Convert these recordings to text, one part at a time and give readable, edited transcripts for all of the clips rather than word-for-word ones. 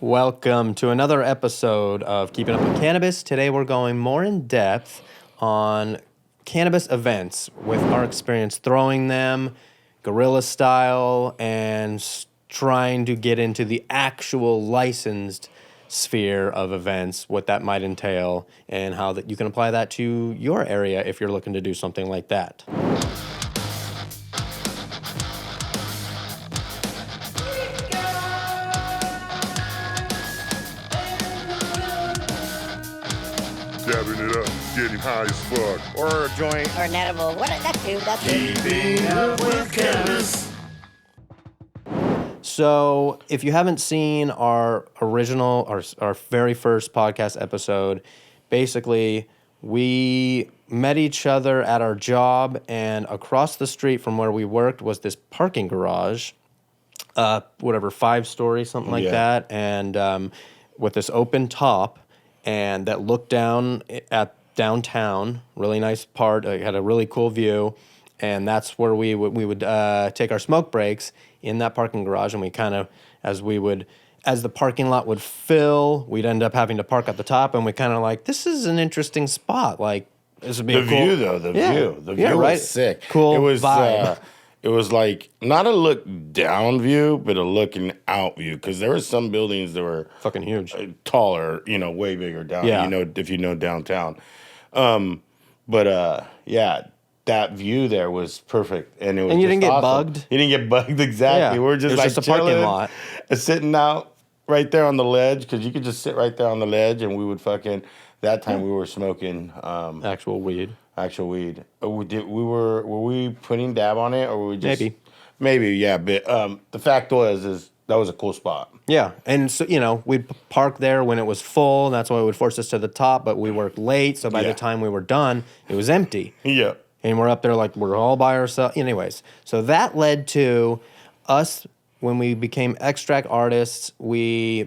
Welcome to another episode of Keeping Up with Cannabis. Today we're going more in depth on cannabis events with our experience throwing them, Guerrilla style, and trying to get into the actual licensed sphere of events, what that might entail, and how that you can apply that to your area if you're looking to do something like that. Dabbing it up, getting high as fuck. Or a joint. Or an edible. What? That's it. Keeping up with Cannabis. So, if you haven't seen our original, our very first podcast episode, basically, we met each other at our job, and across the street from where we worked was this parking garage, 5-story, something like that, and with this open top, and that looked down at downtown, really nice part. It had a really cool view, and that's where we would take our smoke breaks in that parking garage. And we kind of, as the parking lot would fill, we'd end up having to park at the top, and we kind of like, this is an interesting spot. Like, this would be the view, though. The view right? was sick. Cool. It was vibe. It was like not a look down view, but a looking out view. Because there were some buildings that were fucking huge, taller, way bigger down. Yeah. If you know downtown. That view there was perfect, and it was. And you just didn't get awesome. bugged. You didn't get bugged exactly. Yeah. We were just like a parking lot, sitting out right there on the ledge because you could just sit right there on the ledge, and we would fucking. That time we were smoking actual weed. Were we putting dab on it, or were we just maybe yeah. But the fact is that was a cool spot. Yeah, and so we'd park there when it was full, and that's why it would force us to the top. But we worked late, so by the time we were done, it was empty. Yeah, and we're up there like we're all by ourselves. Anyways, so that led to us when we became extract artists. We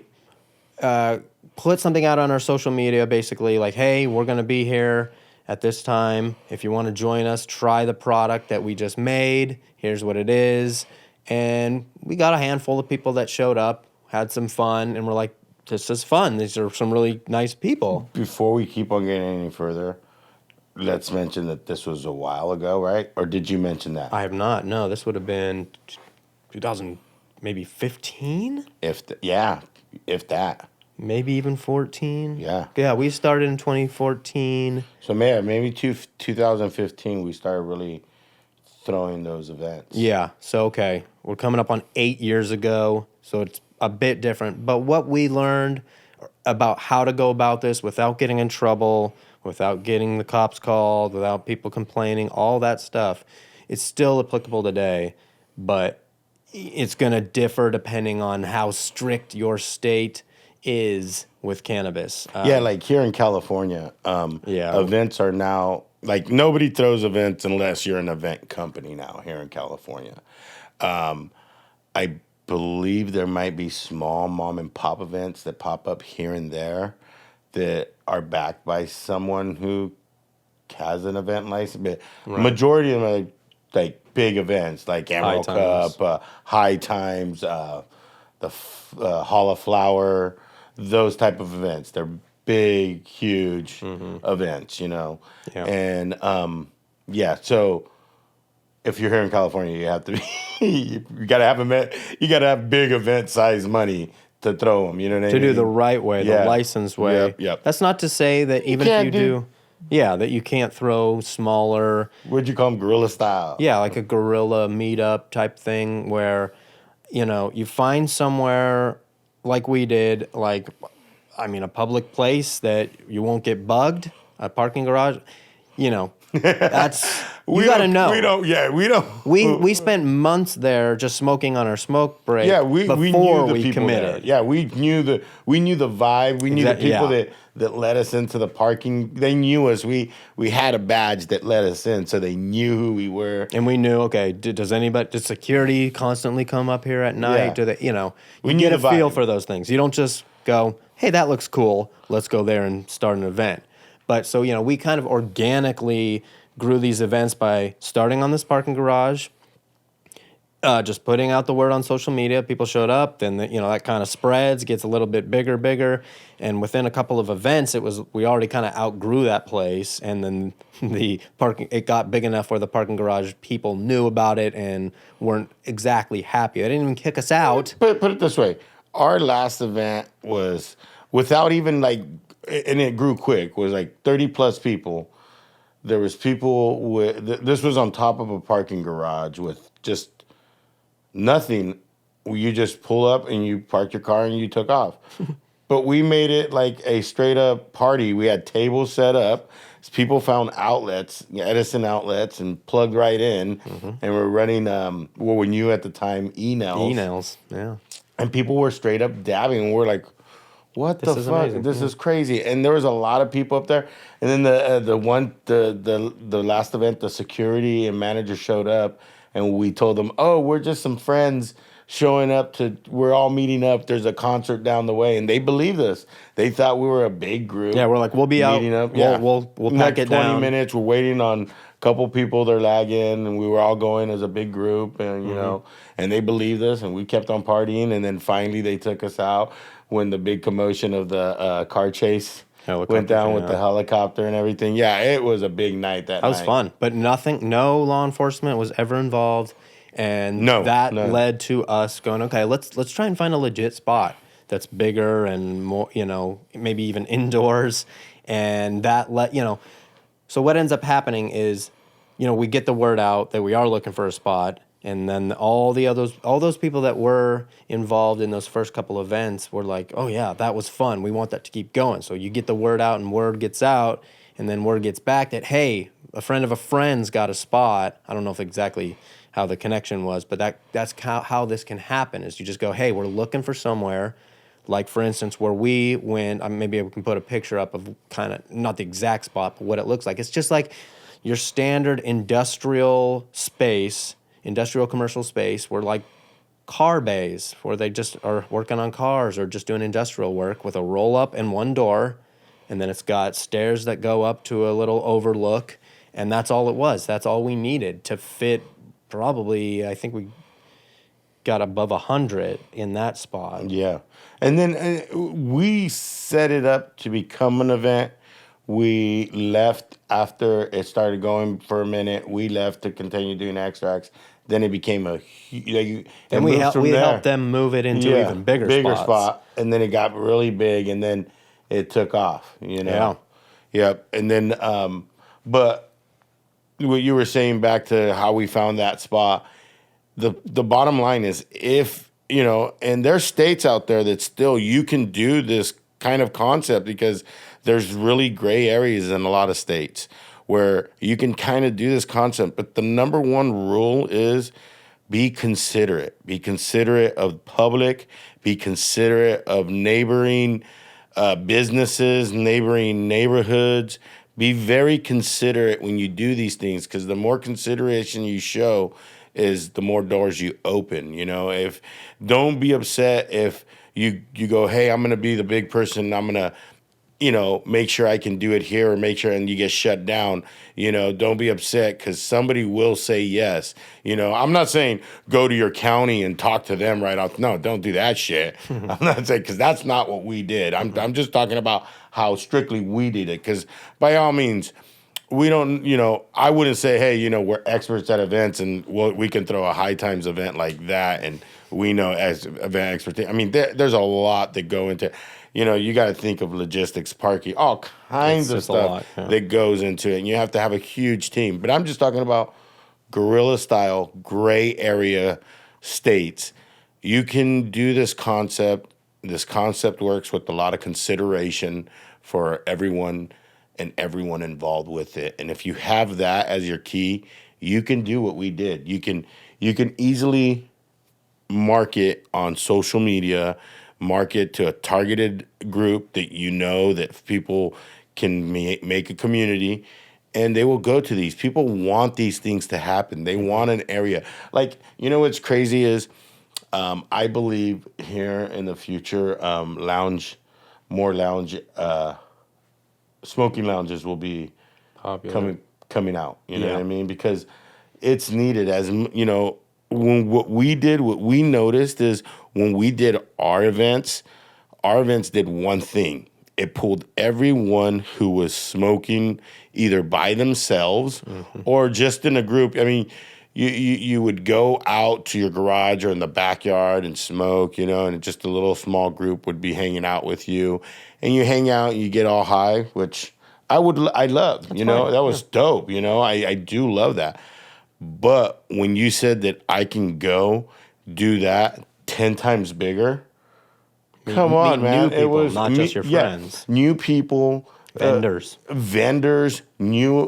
put something out on our social media, basically like, "Hey, we're gonna be here at this time. If you want to join us, try the product that we just made. Here's what it is." And we got a handful of people that showed up, had some fun, and we're like, this is fun. These are some really nice people. Before we keep on getting any further, let's mention that this was a while ago, right? Or did you mention that? I have not. No, this would have been 2000, maybe 15? If that. Maybe even 14. Yeah. Yeah, we started in 2014. So maybe 2015 we started really throwing those events. Yeah. So, okay. We're coming up on 8 years ago, so it's a bit different. But what we learned about how to go about this without getting in trouble, without getting the cops called, without people complaining, all that stuff, it's still applicable today, but it's going to differ depending on how strict your state is with cannabis. Like here in California, events are now, like nobody throws events unless you're an event company now here in California. I believe there might be small mom and pop events that pop up here and there that are backed by someone who has an event license, but majority of them are like big events like Emerald Cup, High Times, the Hall of Flower, those type of events. They're big, huge events, Yeah. And so if you're here in California, you have to be you gotta have big event size money to throw them. You know what I mean? To do the right way, the licensed way. Yep. That's not to say that even if you do, that you can't throw smaller. What'd you call them? Guerrilla style. Yeah, like a guerrilla meetup type thing where, you find somewhere like we did, a public place that you won't get bugged, a parking garage, that's, you got to know. We don't. We spent months there just smoking on our smoke break before we committed. There. Yeah, we knew the vibe. We knew the people that let us into the parking. They knew us. We had a badge that let us in, so they knew who we were. And we knew, okay, did security constantly come up here at night? Yeah. Do they, you get a feel for those things. You don't just go, hey, that looks cool. Let's go there and start an event. But so, we kind of organically grew these events by starting on this parking garage, Just putting out the word on social media. People showed up, then that kind of spreads, gets a little bit bigger, and within a couple of events, we already kind of outgrew that place, and then it got big enough where the parking garage people knew about it and weren't exactly happy. They didn't even kick us out. Put it this way: our last event was without even and it grew quick. Was like 30+ people. There was people with. This was on top of a parking garage with just nothing. You just pull up and you park your car and you took off. But we made it like a straight up party. We had tables set up. People found outlets, Edison outlets, and plugged right in. And we're running, what were new at the time, e-nails. E-nails, yeah. And people were straight up dabbing. And we're like, what the fuck? Amazing. This is crazy. And there was a lot of people up there. And then the last event, the security and manager showed up. And we told them, oh, we're just some friends showing up we're all meeting up. There's a concert down the way. And they believed us. They thought we were a big group. Yeah, we're like, we'll be meeting out. Up. Yeah. We'll pack it down. 20 minutes. We're waiting on a couple people. They're lagging. And we were all going as a big group. And, you know, and they believed us. And we kept on partying. And then finally they took us out when the big commotion of the car chase went down with the helicopter and everything. Yeah, it was a big night that night. That was fun. But no law enforcement was ever involved. And that led to us going, okay, let's try and find a legit spot that's bigger and more, maybe even indoors. And that so what ends up happening is, we get the word out that we are looking for a spot. And then all those people that were involved in those first couple events were like, oh yeah, that was fun. We want that to keep going. So you get the word out and word gets out, and then word gets back that, hey, a friend of a friend's got a spot. I don't know if exactly how the connection was, but that's how this can happen is you just go, hey, we're looking for somewhere. Like, for instance, where we went, maybe we can put a picture up of kind of, not the exact spot, but what it looks like. It's just like your standard industrial commercial space where like car bays where they just are working on cars or just doing industrial work with a roll up and one door, and then it's got stairs that go up to a little overlook, and that's all it was. That's all we needed to fit. Probably, I think we got above 100 in that spot. Yeah, and then we set it up to become an event. We left after it started going for a minute. We left to continue doing extracts. Then it became a huge. And we helped them move it into even bigger spot. And then it got really big, and then it took off. Yeah. Yep. And then, but what you were saying back to how we found that spot, the bottom line is and there's states out there that still you can do this kind of concept because there's really gray areas in a lot of states where you can kind of do this concept. But the number one rule is be considerate. Be considerate of public. Be considerate of neighboring businesses, neighboring neighborhoods. Be very considerate when you do these things because the more consideration you show is the more doors you open. Don't be upset if you go, hey, I'm going to be the big person. I'm going to make sure I can do it here or make sure, and you get shut down. Don't be upset because somebody will say yes. I'm not saying go to your county and talk to them right off. No, don't do that shit. I'm not saying, because that's not what we did. I'm just talking about how strictly we did it, because by all means, we don't, I wouldn't say, hey, we're experts at events and we can throw a high times event like that and we know as event expertise. I mean, there's a lot that go into, you got to think of logistics, parking, all kinds of stuff that goes into it. And you have to have a huge team. But I'm just talking about guerrilla style, gray area states. You can do this concept. This concept works with a lot of consideration for everyone and everyone involved with it. And if you have that as your key, you can do what we did. You can easily market on social media, market to a targeted group that that people can make a community, and they will go to these. People want these things to happen. They want an area. Like, what's crazy is I believe here in the future, smoking lounges will be popular. coming out. You know what I mean? Because it's needed. As what we noticed is when we did our events did one thing. It pulled everyone who was smoking either by themselves or just in a group. I mean, you would go out to your garage or in the backyard and smoke, and just a little small group would be hanging out with you, and you hang out and you get all high, which I love, That's fine. that was dope. I do love that. But when you said that I can go do that 10 times bigger, come on, man. New people, it was not just your friends. New people, Vendors, new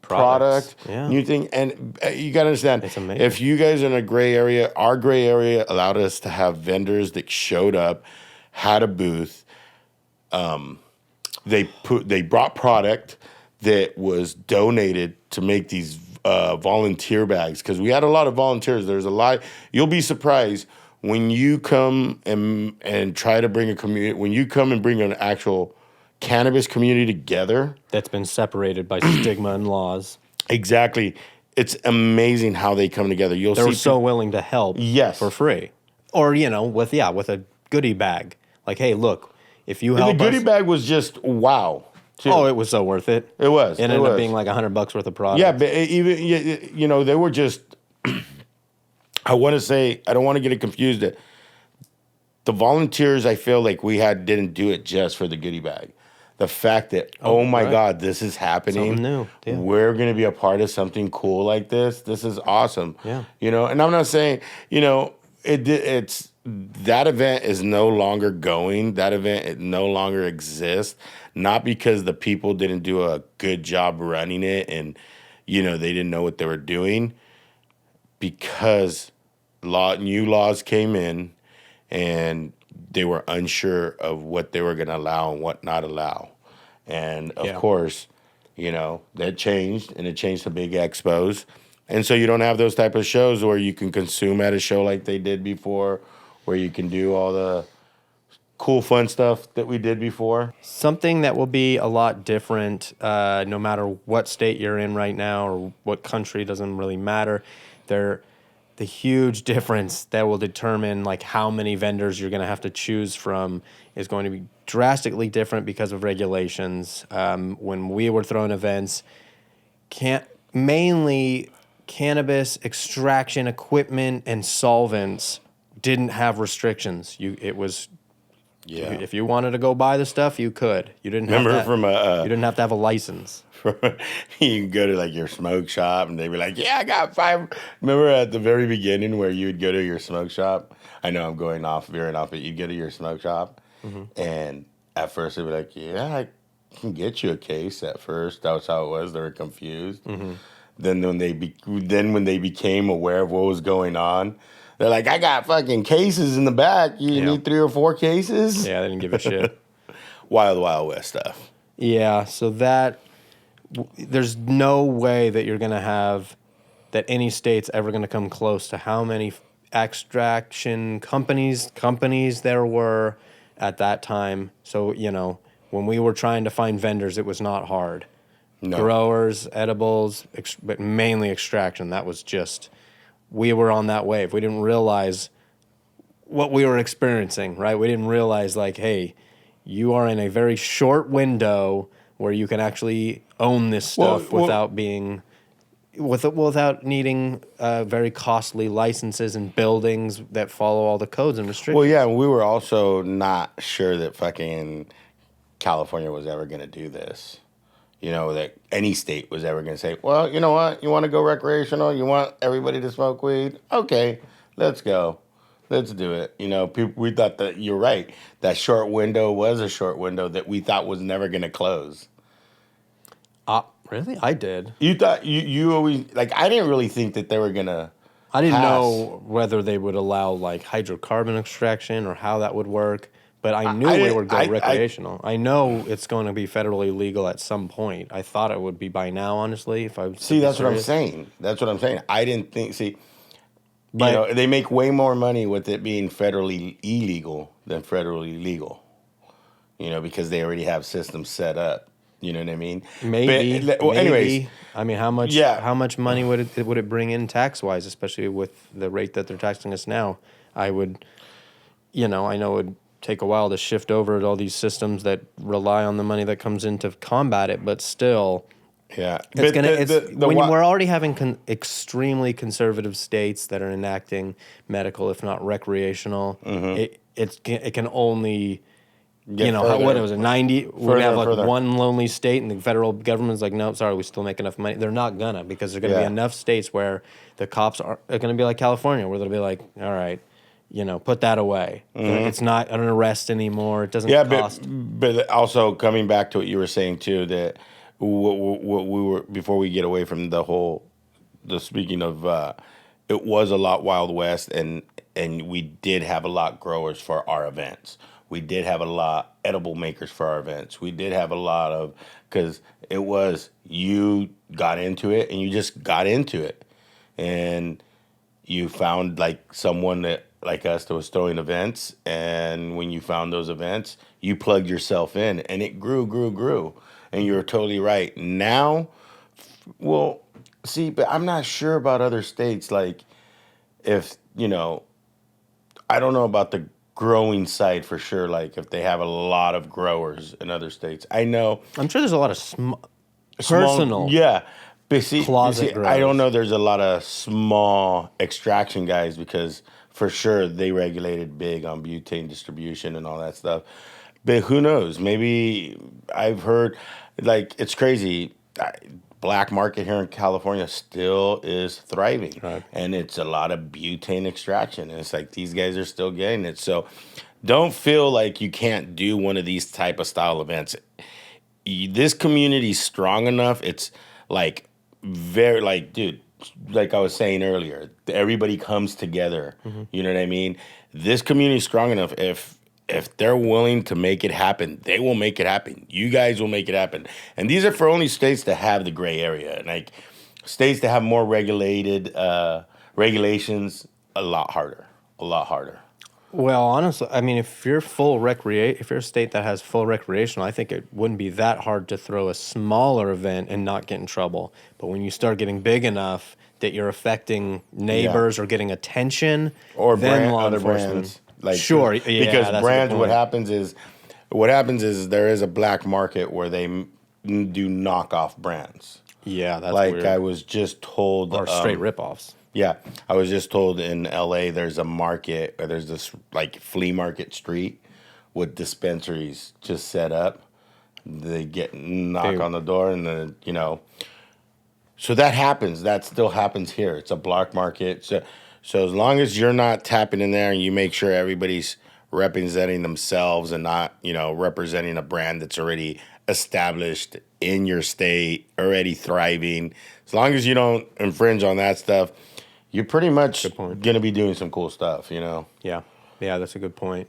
product, yeah. new thing. And you got to understand, It's amazing. if you guys are in a gray area, our gray area allowed us to have vendors that showed up, had a booth. They brought product that was donated to make these volunteer bags, because we had a lot of volunteers. There's a lot. You'll be surprised when you come and try to bring a community. When you come and bring an actual cannabis community together, that's been separated by stigma and laws. Exactly. It's amazing how they come together. They're so willing to help, Yes, for free, or with a goodie bag. Like, hey, look, if you help the goodie us, bag was just wow. Too. Oh, it was so worth it. It was. It ended up being like $100 worth of product. Yeah, but even they were just. I want to say, I don't want to get it confused. That the volunteers, I feel like didn't do it just for the goodie bag. The fact that oh my God, this is happening. Something new. Yeah. We're going to be a part of something cool like this. This is awesome. Yeah. And I'm not saying it's. That event is no longer going. That event it no longer exists. Not because the people didn't do a good job running it and, they didn't know what they were doing. Because new laws came in and they were unsure of what they were going to allow and what not allow. And, of course, that changed, and it changed to big expos. And so you don't have those type of shows where you can consume at a show like they did before, where you can do all the cool, fun stuff that we did before. Something that will be a lot different, no matter what state you're in right now or what country, doesn't really matter. The huge difference that will determine like how many vendors you're going to have to choose from is going to be drastically different because of regulations. When we were throwing events, mainly cannabis extraction equipment and solvents didn't have restrictions. If you wanted to go buy the stuff, you could. You didn't have you didn't have to have a license. You can go to like your smoke shop and they'd be like, "Yeah, I got 5." Remember at the very beginning where you would go to your smoke shop? I know I'm veering off, but you'd go to your smoke shop, and at first they'd be like, "Yeah, I can get you a case." At first, that was how it was. They were confused. Then when they became aware of what was going on, they're like, "I got fucking cases in the back. You need 3 or 4 cases?" Yeah, they didn't give a shit. Wild West stuff. Yeah, so there's no way that you're going to have that any state's ever going to come close to how many extraction companies there were at that time. So, when we were trying to find vendors, it was not hard. No. Growers, edibles, but mainly extraction. That was just, we were on that wave. We didn't realize what we were experiencing, right? We didn't realize, like, hey, you are in a very short window where you can actually own this stuff without needing very costly licenses and buildings that follow all the codes and restrictions. Well, yeah, we were also not sure that fucking California was ever going to do this. That any state was ever going to say, well, you know what? You want to go recreational? You want everybody to smoke weed? Okay, let's go. Let's do it. We thought that, you're right, that short window was a short window that we thought was never going to close. Really? I did. You thought, you always, like, I didn't really think that they were going to I didn't know whether they would allow, like, hydrocarbon extraction or how that would work. But I knew we would go recreational. I know it's going to be federally legal at some point. I thought it would be by now, honestly. That's what I'm saying. I didn't think. But they make way more money with it being federally illegal than federally legal. Because they already have systems set up. You know what I mean? Maybe. Well, anyways, I mean, how much? Yeah. How much money would it bring in tax wise, especially with the rate that they're taxing us now? I would, I know it would take a while to shift over to all these systems that rely on the money that comes in to combat it, but still. yeah, It's but we're already having extremely conservative states that are enacting medical, if not recreational. It can only, Get what further. was it, 90? We're Further gonna have and like further. one lonely state, and the federal government's like, no, sorry, we still make enough money. They're not gonna, because there's gonna be Yeah. enough states where the cops are gonna be like California, where they'll be like, all right, put that away. It's not an arrest anymore. It doesn't Yeah, cost. but also coming back to what you were saying too, that what we were, before we get away from the speaking of, it was a lot Wild West, and we did have a lot growers for our events. We did have a lot edible makers for our events. We did have a lot of, because it was, you got into it and you just got into it, and you found like someone that like us that was throwing events, and when you found those events, you plugged yourself in, and it grew, and you're totally right. Now, well, see, but I'm not sure about other states. Like, if I don't know about the growing side for sure. Like, if they have a lot of growers in other states, I know I'm sure there's a lot of small, personal. yeah. But Closet I don't growers. know. There's a lot of small extraction guys, because for sure they regulated big on butane distribution and all that stuff. But who knows? Maybe I've heard, like, it's crazy. Black market here in California still is thriving, Right. and it's a lot of butane extraction. And it's like these guys are still getting it. So don't feel like you can't do one of these type of style events. This community's strong enough. It's like very, like, dude, like I was saying earlier, everybody comes together. You know what I mean? This community's strong enough. If they're willing to make it happen, they will make it happen. You guys will make it happen. And these are for only states that have the gray area. Like, states that have more regulated regulations, a lot harder. Well, honestly, I mean, if you're if you're a state that has full recreational, I think it wouldn't be that hard to throw a smaller event and not get in trouble. But when you start getting big enough that you're affecting neighbors or getting attention, Or then law other enforcement. brands. Like, Sure, yeah, because that's a good brands, point. what happens is there is a black market where they do knockoff brands. Yeah, that's Like, weird. I was just told, Or straight ripoffs. yeah, I was just told in LA there's a market, or there's this like flea market street with dispensaries just set up. They knock on the door, and then so that happens. That still happens here. It's a black market. So as long as you're not tapping in there and you make sure everybody's representing themselves and not, representing a brand that's already established in your state, already thriving, as long as you don't infringe on that stuff, you're pretty much going to be doing some cool stuff, Yeah. Yeah, that's a good point.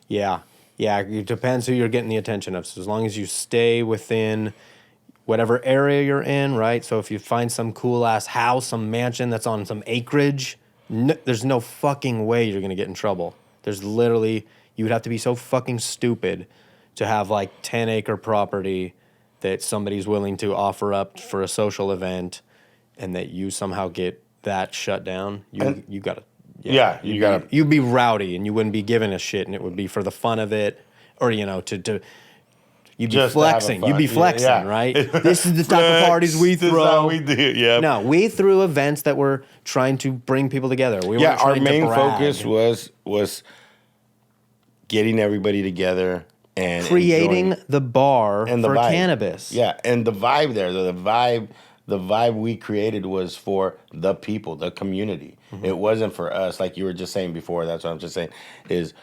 Yeah. Yeah, it depends who you're getting the attention of. So as long as you stay within whatever area you're in, right? So if you find some cool-ass house, some mansion that's on some acreage, there's no fucking way you're going to get in trouble. There's literally, you would have to be so fucking stupid to have like 10-acre property that somebody's willing to offer up for a social event, and that you somehow get that shut down. You got to... Yeah, you got to... You'd be rowdy, and you wouldn't be giving a shit, and it would be for the fun of it, or, to you'd be flexing. You'd be flexing, right? This is the type of parties we throw. This is how we do it, yeah. No, we threw events that were trying to bring people together. We weren't our trying main to brag. focus was getting everybody together and creating enjoying the bar and the for vibe. cannabis. Yeah, and the vibe there, the vibe we created was for the people, the community. It wasn't for us, like you were just saying before. That's what I'm just saying. Is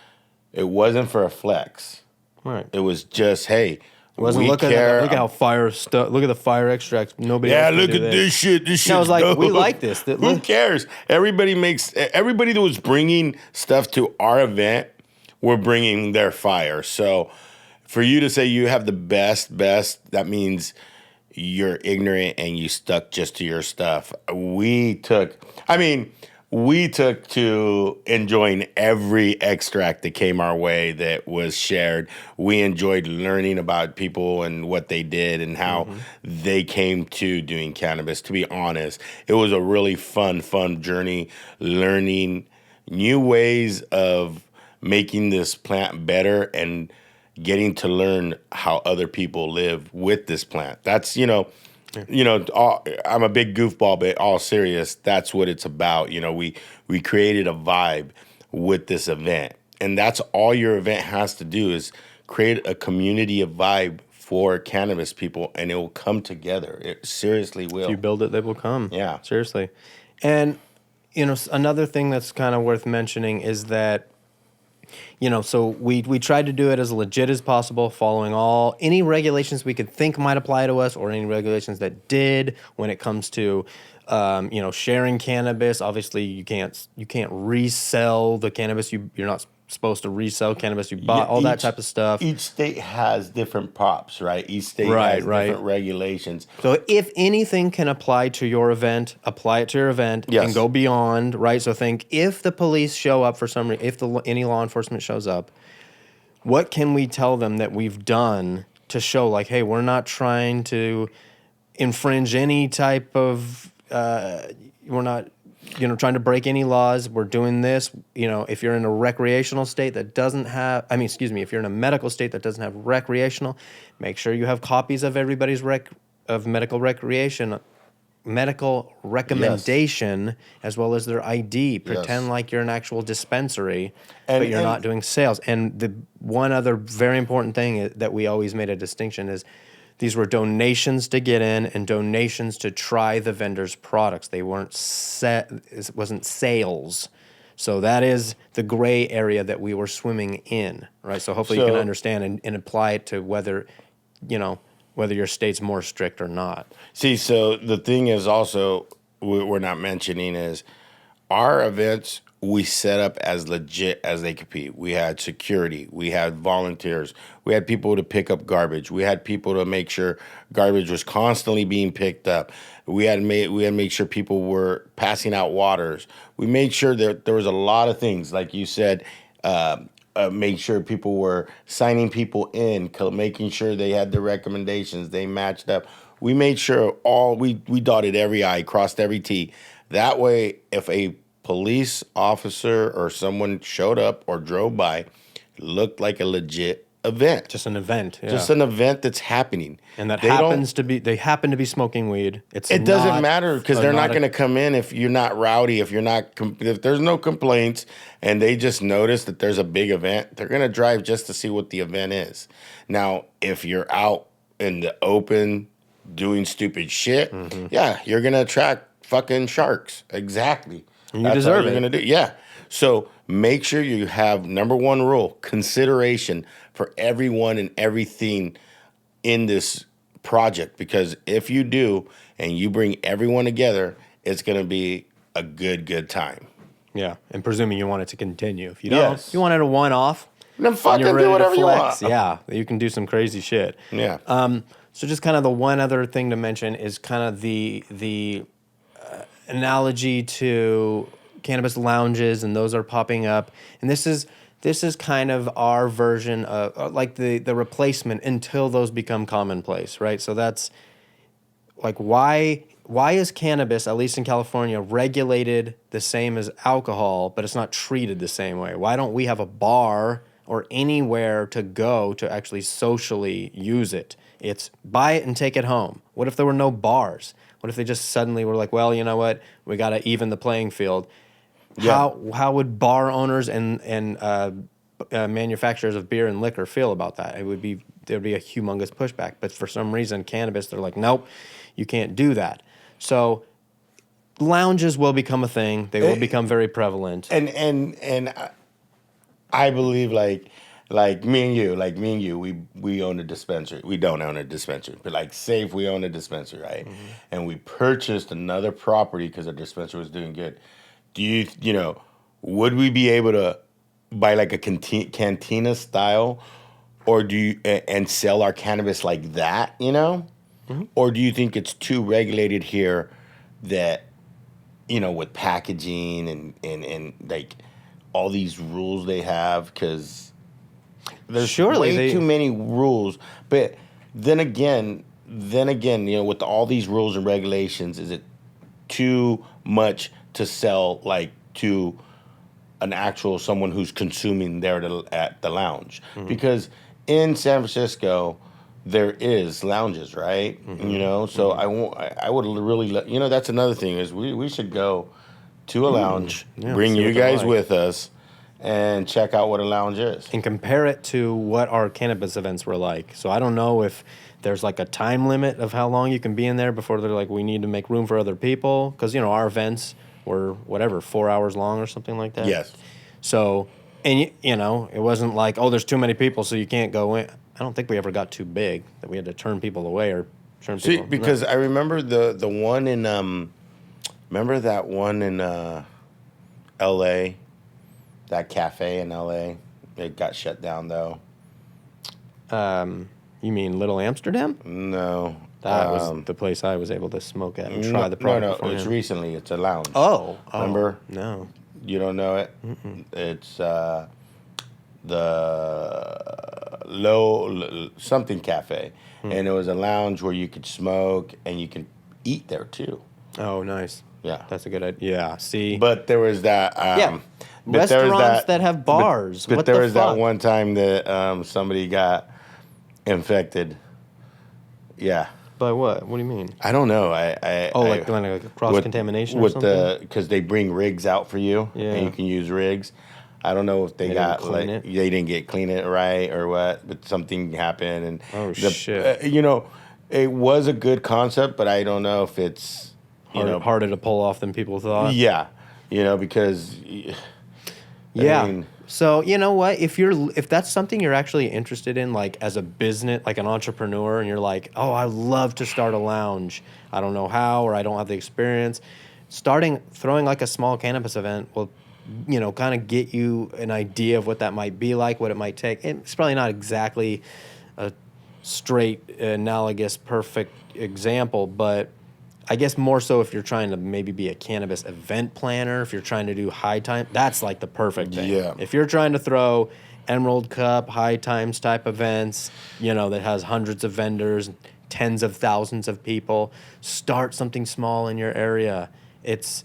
it wasn't for a flex. Right. It was just, hey, Wasn't we look care. at how fire stuff. Look at the fire extracts. Nobody. Yeah, else can look do at this shit. This shit. No, I was like, we like this. Who cares? Everybody that was bringing stuff to our event were bringing their fire. So for you to say you have the best, that means you're ignorant and you stuck just to your stuff. we took to enjoying every extract that came our way that was shared. We enjoyed learning about people and what they did and how they came to doing cannabis. To be honest, it was a really fun journey, learning new ways of making this plant better and getting to learn how other people live with this plant. That's, I'm a big goofball, but all serious, that's what it's about. We created a vibe with this event. And that's all your event has to do is create a community of vibe for cannabis people, and it will come together. It seriously will. If you build it, they will come. Yeah. Seriously. And, another thing that's kind of worth mentioning is that, so we tried to do it as legit as possible, following any regulations we could think might apply to us or any regulations that did when it comes to, sharing cannabis. Obviously, you can't resell the cannabis. You're not supposed to resell cannabis you bought, all that type of stuff. Each state has different props, right? Each state has different regulations. So if anything can apply to your event, apply it to your event and go beyond, right? So think if the police show up for some reason, if any law enforcement shows up, what can we tell them that we've done to show like, hey, we're not trying to infringe any type of, we're not trying to break any laws. We're doing this. If you're in a recreational state that doesn't have, if you're in a medical state that doesn't have recreational, make sure you have copies of everybody's medical recommendation as well as their ID. Pretend like you're an actual dispensary, but you're not doing sales. And the one other very important thing that we always made a distinction is these were donations to get in and donations to try the vendor's products. They weren't it wasn't sales. So that is the gray area that we were swimming in, right? So hopefully you can understand and apply it to whether your state's more strict or not. See, so the thing is also we're not mentioning is our events we set up as legit as they could be. We had security. We had volunteers. We had people to pick up garbage. We had people to make sure garbage was constantly being picked up. We had to make sure people were passing out waters. We made sure that there was a lot of things, like you said, make sure people were signing people in, making sure they had the recommendations, they matched up. We made sure we dotted every I, crossed every T. That way, if a police officer or someone showed up or drove by, it looked like a legit event. Just an event. Yeah. Just an event that's happening. And they happen to be smoking weed. It doesn't matter because they're not going to come in if you're not rowdy, if there's no complaints and they just notice that there's a big event, they're going to drive just to see what the event is. Now, if you're out in the open doing stupid shit, you're going to attract fucking sharks. Exactly. You deserve it. Gonna do. Yeah. So make sure you have number one rule, consideration for everyone and everything in this project. Because if you do and you bring everyone together, it's going to be a good time. Yeah. And presuming you want it to continue. If you don't, if you want it a one-off, then fucking do whatever you want. Yeah. You can do some crazy shit. Yeah. So just kind of the one other thing to mention is kind of the analogy to cannabis lounges, and those are popping up. And this is kind of our version of like the replacement until those become commonplace, right? So that's like why is cannabis, at least in California, regulated the same as alcohol, but it's not treated the same way? Why don't we have a bar or anywhere to go to actually socially use it? It's buy it and take it home. What if there were no bars? What if they just suddenly were like, well, you know what? We got to even the playing field. Yeah. How would bar owners and manufacturers of beer and liquor feel about that? There'd be a humongous pushback. But for some reason, cannabis, they're like, nope, you can't do that. So lounges will become a thing. They will become very prevalent. And I believe like me and you, we own a dispensary. We don't own a dispensary, but like Safe, we own a dispensary, right? Mm-hmm. And we purchased another property because our dispensary was doing good. Do you would we be able to buy like a cantina style, or and sell our cannabis like that, Mm-hmm. Or do you think it's too regulated here that with packaging and like all these rules they have, because there's way too many rules. But then again, with all these rules and regulations, is it too much to sell like to an actual someone who's consuming there at the lounge? Because in San Francisco there is lounges, right? So I would really that's another thing is we should go to a lounge, bring you guys with us, and check out what a lounge is and compare it to what our cannabis events were like. So I don't know if there's like a time limit of how long you can be in there before they're like, we need to make room for other people, because our events were 4 hours long or something like that. Yes. So, and it wasn't like, oh, there's too many people so you can't go in. I don't think we ever got too big that we had to turn people away or turn people. Because I remember the one in remember that one in L.A., that cafe in L.A. It got shut down though. You mean Little Amsterdam? No, that was the place I was able to smoke at and try the product. No, it's recently. It's a lounge. Oh, remember? No, you don't know it. It's the low something cafe, and it was a lounge where you could smoke and you could eat there too. Oh, nice. Yeah, that's a good idea. Yeah, see, but there was that. Restaurants that have bars. But there was that one time that somebody got infected. Yeah. By what? What do you mean? I don't know. Like a cross contamination or something. Because they bring rigs out for you, and you can use rigs. I don't know if they didn't get clean it right or what, but something happened, and shit. It was a good concept, but I don't know if it's harder to pull off than people thought. Yeah, because I mean, so you know what? If that's something you're actually interested in, like as a business, like an entrepreneur, and you're like, oh, I love to start a lounge. I don't know how, or I don't have the experience. Throwing like a small cannabis event will, kind of get you an idea of what that might be like, what it might take. It's probably not exactly a straight, analogous, perfect example, but I guess more so if you're trying to maybe be a cannabis event planner, if you're trying to do high time, that's like the perfect thing. Yeah. If you're trying to throw Emerald Cup, high times type events, that has hundreds of vendors, tens of thousands of people, start something small in your area. It's,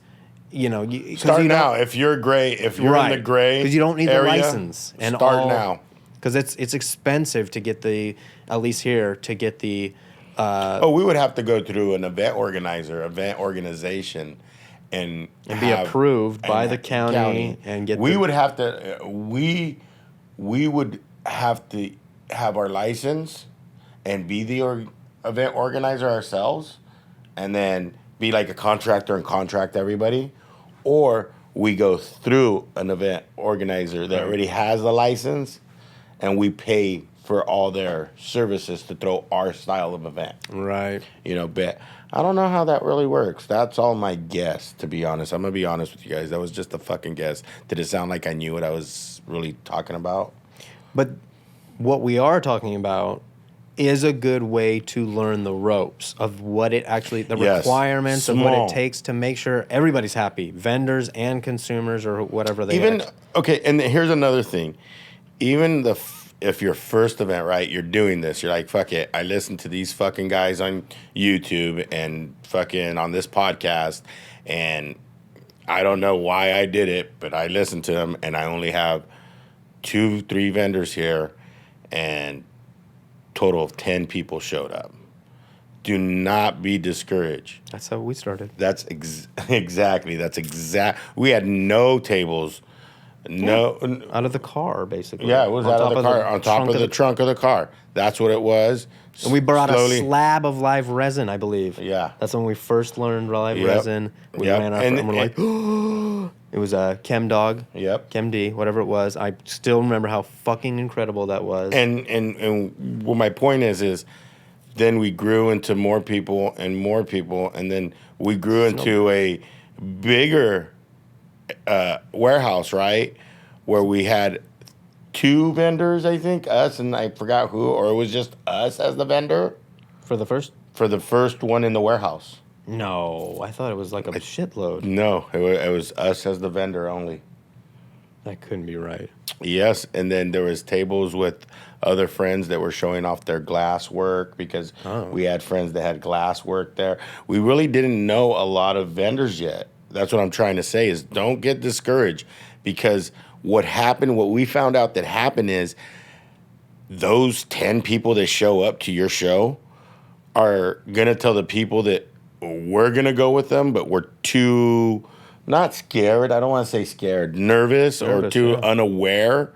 start now. If you're gray, if you're in the gray, because you don't need area, the license. And start now. Because it's expensive to get at least here, to get the. We would have to go through an event organization, and be approved by the county and get. We would have to. We would have to have our license and be the event organizer ourselves, and then be like a contractor and contract everybody, or we go through an event organizer that already has the license, and we pay for all their services to throw our style of event. Right. But I don't know how that really works. That's all my guess, to be honest. I'm going to be honest with you guys. That was just a fucking guess. Did it sound like I knew what I was really talking about? But what we are talking about is a good way to learn the ropes of what it actually, the requirements of what it takes to make sure everybody's happy, vendors and consumers or whatever they are. Okay, and here's another thing. Even if your first event, right, you're doing this, you're like, fuck it, I listen to these fucking guys on YouTube and fucking on this podcast, and I don't know why I did it, but I listened to them, and I only have 2-3 vendors here, and total of 10 people showed up. Do not be discouraged. That's how we started. That's exactly. We had no tables. No, out of the car, basically. Yeah, it was out of the car, on top of the trunk of the car. That's what it was. And we brought a slab of live resin, I believe. Yeah. That's when we first learned live resin. We ran out and we're like, oh, it was a Chem Dog. Yep. Chem D, whatever it was. I still remember how fucking incredible that was. And what my point is then we grew into more people, and then we grew into a bigger warehouse, right? Where we had 2 vendors, I think, us and I forgot who, or it was just us as the vendor for the first one in the warehouse. No, I thought it was like a shitload. No, it was us as the vendor only. That couldn't be right. Yes, and then there was tables with other friends that were showing off their glass work because we had friends that had glass work there. We really didn't know a lot of vendors yet. That's what I'm trying to say is don't get discouraged because what we found out that happened is those 10 people that show up to your show are going to tell the people that we're going to go with them, but we're too, not scared, I don't want to say scared, nervous or too unaware.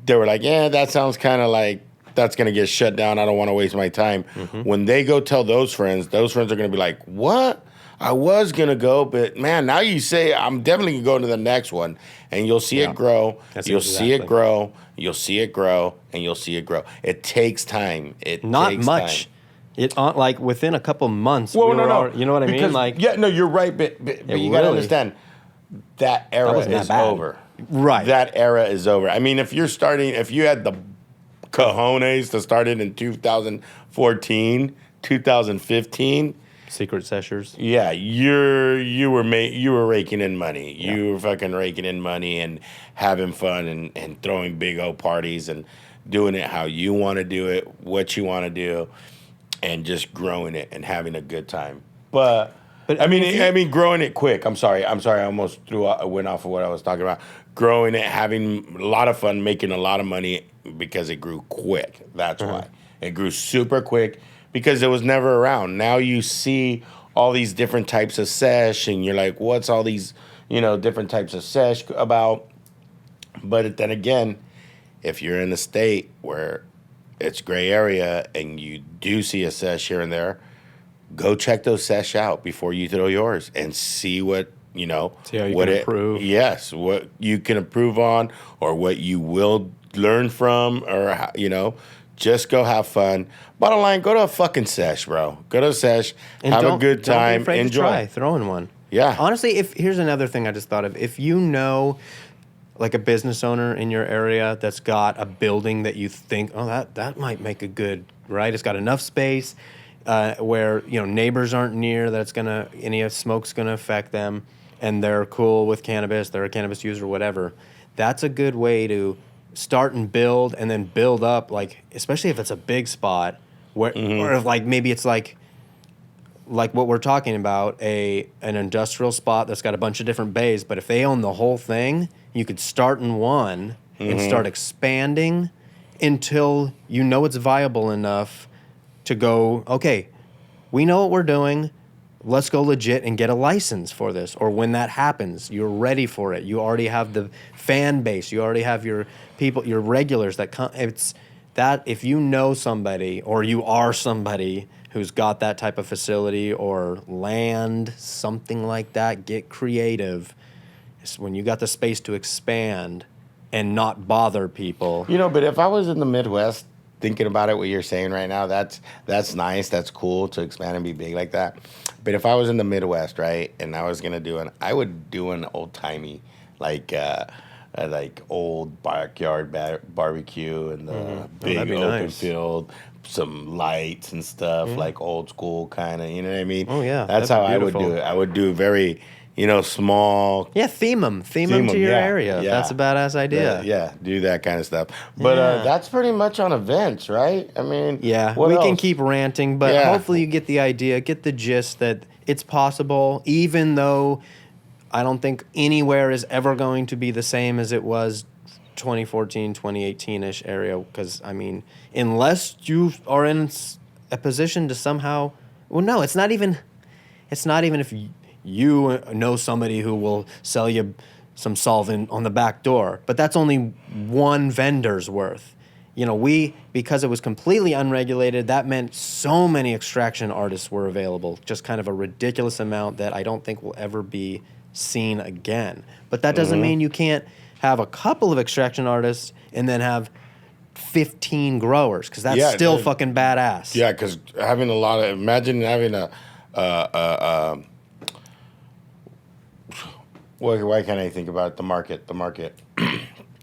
They were like, yeah, that sounds kind of like that's going to get shut down. I don't want to waste my time. When they go tell those friends are going to be like, what? I was going to go, but man, now you say I'm definitely going to go to the next one. And you'll see it grow. You'll see it grow. You'll see it grow. And you'll see it grow. It takes time. Not takes much. Time. It like within a couple months. Well, no. You know what I mean? Like, yeah, no, you're right, but you got to understand that era is over. Right. That era is over. I mean, if you had the cojones to start it in 2014, 2015. Secret seshers. Yeah, you were raking in money. Yeah. You were fucking raking in money and having fun and throwing big old parties and doing it how you want to do it, what you want to do. And just growing it and having a good time, but I mean, growing it quick. I'm sorry. I almost went off of what I was talking about. Growing it, having a lot of fun, making a lot of money because it grew quick. That's why it grew super quick because it was never around. Now you see all these different types of sesh, and you're like, what's all these different types of sesh about? But then again, if you're in a state where it's gray area and you do see a sesh here and there, go check those sesh out before you throw yours and see what, see how you can improve. Yes, what you can improve on or what you will learn from or, just go have fun. Bottom line, go to a fucking sesh, bro. Go to a sesh, and have a good time, don't be afraid enjoy. To try throwing one. Yeah. Honestly, here's another thing I just thought of. If you know like a business owner in your area that's got a building that you think, that might make a good, right? It's got enough space where, neighbors aren't near, that any smoke's gonna affect them, and they're cool with cannabis, they're a cannabis user, whatever. That's a good way to start and build and then build up, like, especially if it's a big spot, where, or if like maybe it's like what we're talking about, an industrial spot that's got a bunch of different bays, but if they own the whole thing, you could start in one and start expanding until it's viable enough to go, okay, we know what we're doing. Let's go legit and get a license for this. Or when that happens, you're ready for it. You already have the fan base. You already have your people, your regulars that come. It's that if you know somebody or you are somebody who's got that type of facility or land, something like that, get creative. When you got the space to expand and not bother people. But if I was in the Midwest thinking about it, what you're saying right now, that's nice. That's cool to expand and be big like that. But if I was in the Midwest, right, and I was going to I would do an old-timey, like old backyard barbecue and the big open field, some lights and stuff, like old school kind of, you know what I mean? Oh, yeah. That's how I would do it. I would do very... small. Yeah, theme them to your area. Yeah. That's a badass idea. Do that kind of stuff. But that's pretty much on events, right? I mean, we can keep ranting, but hopefully you get the idea, get the gist that it's possible, even though I don't think anywhere is ever going to be the same as it was 2014, 2018-ish area. Because, I mean, unless you are in a position to somehow... Well, no, it's not even if you know somebody who will sell you some solvent on the back door, but that's only one vendor's worth. Because it was completely unregulated, that meant so many extraction artists were available, just kind of a ridiculous amount that I don't think will ever be seen again. But that doesn't mean you can't have a couple of extraction artists and then have 15 growers, because that's still fucking badass. Yeah, because having imagine having why can't I think about the market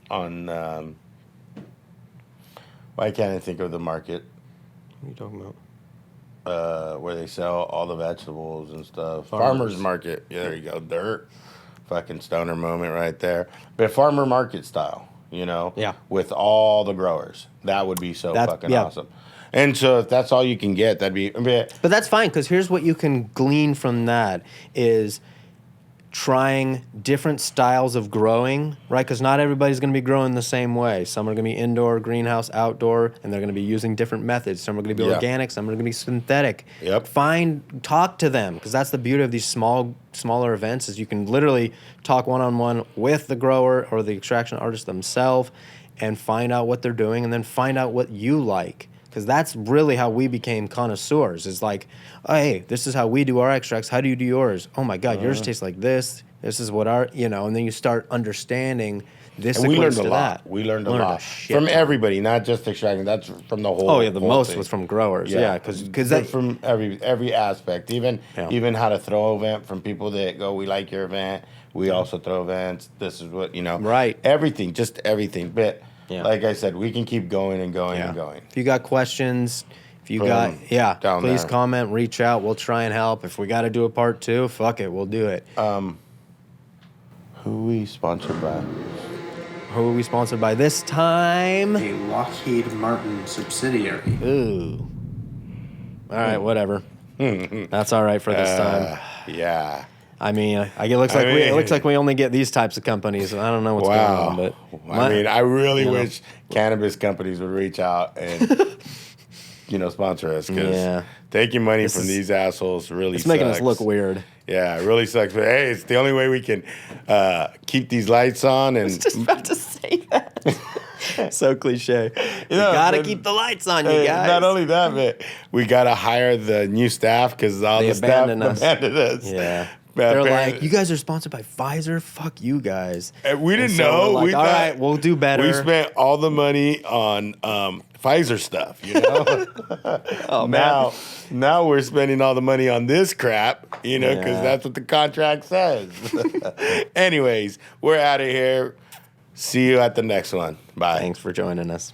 on why can't I think of the market? What are you talking about? where they sell all the vegetables and stuff. Farmers market. Yeah, there you go. Dirt. Fucking stoner moment right there. But farmer market style, you know? Yeah. With all the growers. That would be fucking yeah. awesome. And so if that's all you can get, that'd be... But that's fine, because here's what you can glean from that is trying different styles of growing, right? Because not everybody's going to be growing the same way. Some are going to be indoor, greenhouse, outdoor, and they're going to be using different methods. Some are going to be organic, some are going to be synthetic. Yep. Talk to them, because that's the beauty of these smaller events is you can literally talk one-on-one with the grower or the extraction artist themselves and find out what they're doing and then find out what you like. Because that's really how we became connoisseurs. Is like, oh, hey, this is how we do our extracts. How do you do yours? Oh my God, yours tastes like this. This is what our, and then you start understanding this. And we learned a to lot. that. We learned a lot from everybody, not just extracting. That's from the whole. Oh yeah, the whole most thing. was from growers. Yeah, because from every aspect, even how to throw event from people that go, we like your event. We also throw events. This is what Right. Everything, just everything. But like I said, we can keep going and going and going. If you got questions, please there. comment, reach out. We'll try and help. If we got to do a part 2, fuck it, we'll do it. Who we sponsored by? Who are we sponsored by this time? A Lockheed Martin subsidiary. Ooh. All right, whatever. That's all right for this time. Yeah. I mean, it looks like we only get these types of companies. I don't know what's going on, but I really wish cannabis companies would reach out and sponsor us because taking money from these assholes really it's making sucks. us look weird. Yeah, it really sucks. But hey, it's the only way we can keep these lights on. And I was just about to say that. So cliche. You gotta keep the lights on, you guys. Not only that, but we gotta hire the new staff because all the staff abandoned us. Yeah. They're like, you guys are sponsored by Pfizer? Fuck you guys. And we didn't know. Like, all right, we'll do better. We spent all the money on Pfizer stuff, Oh, man. Now we're spending all the money on this crap, because that's what the contract says. Anyways, we're out of here. See you at the next one. Bye. Thanks for joining us.